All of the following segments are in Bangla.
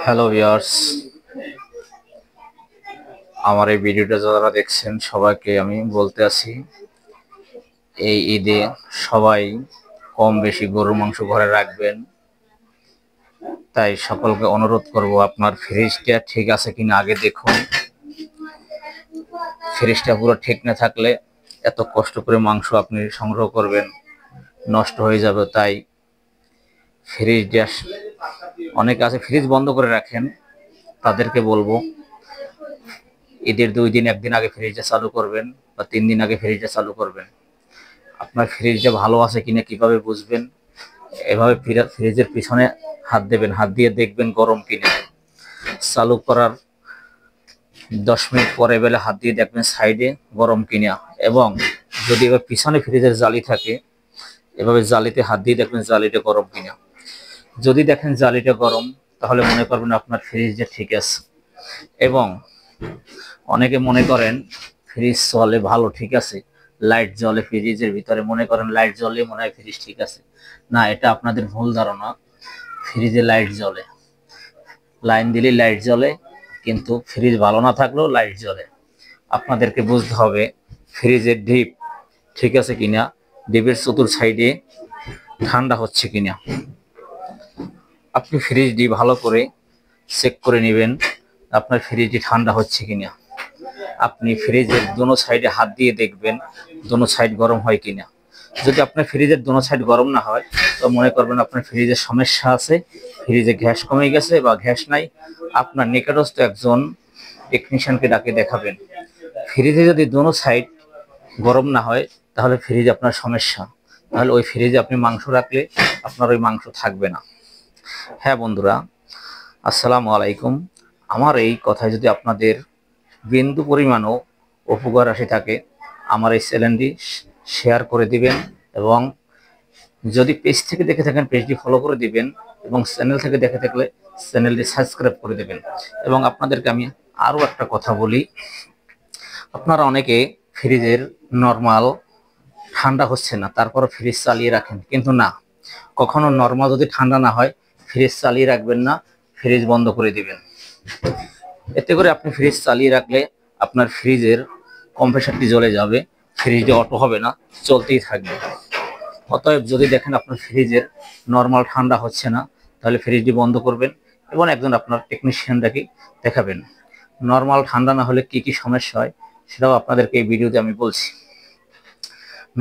হ্যালো ভিউয়ার্স, আমার এই ভিডিওটা যারা দেখছেন সবাইকে আমি বলতে আছি, এই ঈদে সবাই কম বেশি গরুর মাংস ঘরে রাখবেন। তাই সকলকে অনুরোধ করব, আপনার ফ্রিজটা ঠিক আছে কিনা আগে দেখুন। ফ্রিজটা পুরো ঠিক না থাকলে এত কষ্ট করে মাংস আপনি সংগ্রহ করবেন, নষ্ট হয়ে যাবে। তাই ফ্রিজটা, অনেকে আছে ফ্রিজ বন্ধ করে রাখেন, তাদেরকে বলবো ঈদের 2 দিন 1 দিন আগে ফ্রিজটা চালু করবেন বা 3 দিন আগে ফ্রিজটা চালু করবেন। আপনার ফ্রিজটা ভালো আছে কিনা কিভাবে বুঝবেন? এভাবে ফ্রিজের পিছনে হাত দেবেন, হাত দিয়ে দেখবেন গরম কিনা। চালু করার 10 মিনিট পরে বেলা হাত দিয়ে দেখবেন সাইডে গরম কিনা। এবং যদি এবার পিছনে ফ্রিজের জালি থাকে, এভাবে জালিতে হাত দিয়ে দেখবেন জালিটা গরম কিনা। যদি দেখেন জালিটা গরম, তাহলে মনে করবেন আপনার ফ্রিজটা ঠিক আছে। এবং অনেকে মনে করেন ফ্রিজ চলে ভালো, ঠিক আছে, লাইট জ্বলে ফ্রিজের ভিতরে, মনে করেন লাইট জ্বলে মনে হয় ফ্রিজ ঠিক আছে। না, এটা আপনাদের ভুল ধারণা। ফ্রিজে লাইট জ্বলে, লাইন দিলে লাইট জ্বলে, কিন্তু ফ্রিজ ভালো না থাকলেও লাইট জ্বলে। আপনাদেরকে বুঝতে হবে ফ্রিজের ডিপ ঠিক আছে কিনা, ডিপের চতুর সাইডে ঠান্ডা হচ্ছে কিনা। আপনি ফ্রিজটি ভালো করে চেক করে নেবেন আপনার ফ্রিজটি ঠান্ডা হচ্ছে কিনা। আপনি ফ্রিজের দোনো সাইডে হাত দিয়ে দেখবেন দোনো সাইড গরম হয় কিনা। যদি আপনার ফ্রিজের দোনো সাইড গরম না হয়, তো মনে করবেন আপনার ফ্রিজের সমস্যা আছে, ফ্রিজে গ্যাস কমে গেছে বা গ্যাস নাই। আপনার নিকটস্থ একজন টেকনিশিয়ানকে ডাকে দেখাবেন। ফ্রিজে যদি দোনো সাইড গরম না হয়, তাহলে ফ্রিজ আপনার সমস্যা। তাহলে ওই ফ্রিজে আপনি মাংস রাখলে আপনার ওই মাংস থাকবে না। হ্যাঁ বন্ধুরা, আসসালামু আলাইকুম। আমার এই কথায় যদি আপনাদের বিন্দু পরিমাণও উপকার আসে থাকে, আমার এই চ্যানেলটি শেয়ার করে দিবেন। এবং যদি পেজ থেকে দেখে থাকেন পেজটি ফলো করে দিবেন, এবং চ্যানেল থেকে দেখে থাকলে চ্যানেলটি সাবস্ক্রাইব করে দেবেন। এবং আপনাদেরকে আমি আরও একটা কথা বলি, আপনারা অনেকে ফ্রিজের নর্মাল ঠান্ডা হচ্ছে না তারপর ফ্রিজ চালিয়ে রাখেন, কিন্তু না, কখনো নর্মাল যদি ঠান্ডা না হয় ফ্রিজ চালিয়ে রাখবেন না, ফ্রিজ বন্ধ করে দিবেন। এতে করে আপনি ফ্রিজ চালিয়ে রাখলে আপনার ফ্রিজের কম্প্রেসারটি জ্বলে যাবে, ফ্রিজটি অটো হবে না, চলতেই থাকবে। অতএব যদি দেখেন আপনার ফ্রিজের নর্মাল ঠান্ডা হচ্ছে না, তাহলে ফ্রিজটি বন্ধ করবেন এবং একজন আপনার টেকনিশিয়ানটাকে দেখাবেন। নর্মাল ঠান্ডা না হলে কি কি সমস্যা হয় সেটাও আপনাদেরকে এই ভিডিওতে আমি বলছি।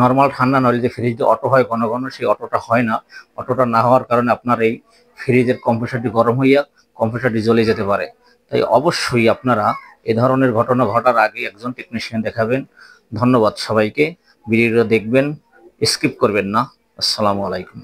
নর্মাল ঠান্ডা না হলে যে ফ্রিজটি অটো হয় ঘন ঘন, সেই অটোটা হয় না। অটোটা না হওয়ার কারণে আপনার এই ফ্রিজের কম্প্রেসারটি গরম হইয়া কম্প্রেসারটি জ্বলে যেতে পারে। তাই অবশ্যই আপনারা এ ধরনের ঘটনা ঘটার আগে একজন টেকনিশিয়ান দেখাবেন। ধন্যবাদ সবাইকে, ভিডিওটা দেখবেন, স্কিপ করবেন না। আসসালামু আলাইকুম।